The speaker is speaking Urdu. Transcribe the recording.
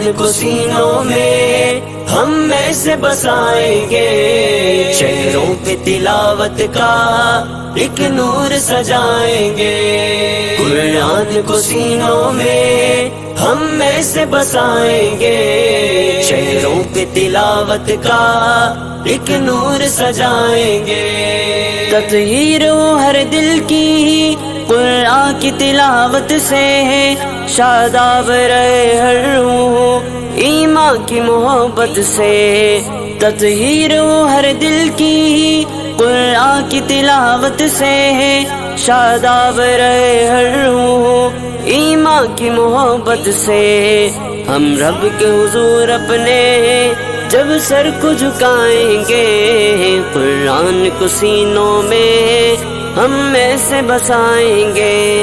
قرآن کو سینوں میں ہم میں سے بسائیں گے، چہروں پہ تلاوت کا ایک نور سجائیں گے۔ قرآن کو سینوں میں ہم میں سے بسائیں گے، چہروں پہ تلاوت کا ایک نور سجائیں گے۔ تطہیر ہو ہر دل کی قرآن کی تلاوت سے ہے، شاداب رہے ہر روح ایمان کی محبت سے۔ تطہیر ہو ہر دل کی قرآن کی تلاوت سے ہے، شاداب رہے ہر روح ایمان کی محبت سے۔ ہم رب کے حضور اپنے جب سر کو جھکائیں گے، قرآن کو سینوں میں ہم میں سے بسائیں گے۔